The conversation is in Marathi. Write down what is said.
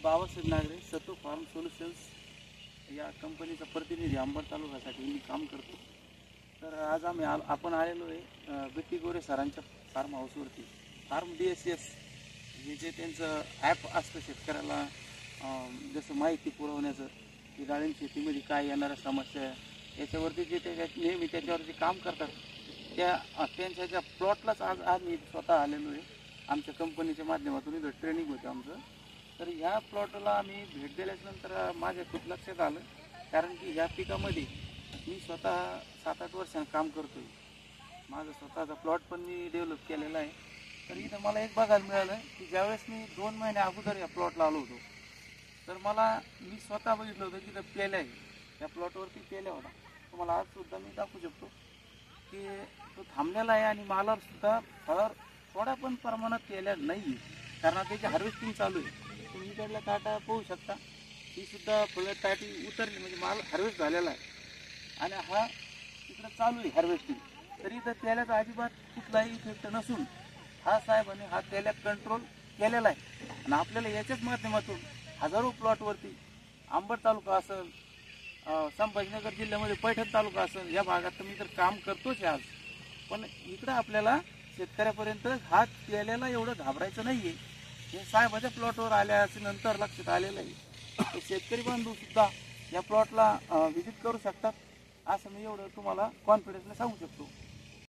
बाबासाहेब नागरे सतो फार्म सोल्युशन्स या कंपनीचा प्रतिनिधी अंबड तालुक्यासाठी मी काम करतो। तर आज आपण आलेलो आहे बिट्टी गोरे सरांच्या फार्म हाऊसवरती। फार्म DSS हे जे त्यांचं ॲप असतं शेतकऱ्याला जसं माहिती पुरवण्याचं की डाळिंब शेतीमध्ये काय येणाऱ्या समस्या याच्यावरती जे नेहमी त्याच्यावरती काम करतात त्यांच्या ज्या प्लॉटलाच आज मी स्वतः आलेलो आहे। आमच्या कंपनीच्या माध्यमातून इथं ट्रेनिंग होतं आमचं। तर ह्या प्लॉटला आम्ही भेट दिल्यानंतर माझ्या खूप लक्षात आलं, कारण की ह्या पिकामध्ये मी स्वतः 7-8 वर्षांनी काम करतोय। माझा स्वतःचा प्लॉट पण मी डेव्हलप केलेला आहे। तर इथं मला एक बघायला मिळालं की ज्यावेळेस मी 2 महिन्या अगोदर या प्लॉटला आलो होतो, तर मी स्वतः बघितलं होतं की इथं पेल्या आहे, या प्लॉटवरती पेल्या होता। तुम्हाला आज सुद्धा मी दाखवू शकतो की तो थांबलेला आहे आणि मालावर सुद्धा फळावर थोडा पण प्रमाणात पेल्या नाही, कारण त्याची हार्वेस्टिंग चालू आहे। तुम्ही इकडल्या काटा पाहू शकता, ही सुद्धा फळं ताटी उतरली, म्हणजे माल हार्वेस्ट झालेला आहे आणि हा इकडं चालू आहे हार्वेस्टिंग। तरी तर तेल्याचा अजिबात कुठलाही इफेक्ट नसून हा साहेबांनी हा तेल्या कंट्रोल केलेला आहे। आणि आपल्याला याच्याच माध्यमातून हजारो प्लॉटवरती अंबड तालुका असेल, संभाजीनगर जिल्ह्यामध्ये पैठण तालुका असेल, या भागात मी तर काम करतोच आज, पण इकडं आपल्याला शेतकऱ्यापर्यंत हा तेल्याला एवढं घाबरायचं नाहीये। हे साहेबाच्या प्लॉटवर आल्यानंतर लक्षात आलेलं आहे। शेतकरी बांधव सुद्धा या प्लॉटला व्हिजिट करू शकतात, असं मी एवढं तुम्हाला कॉन्फिडन्सने सांगू शकतो।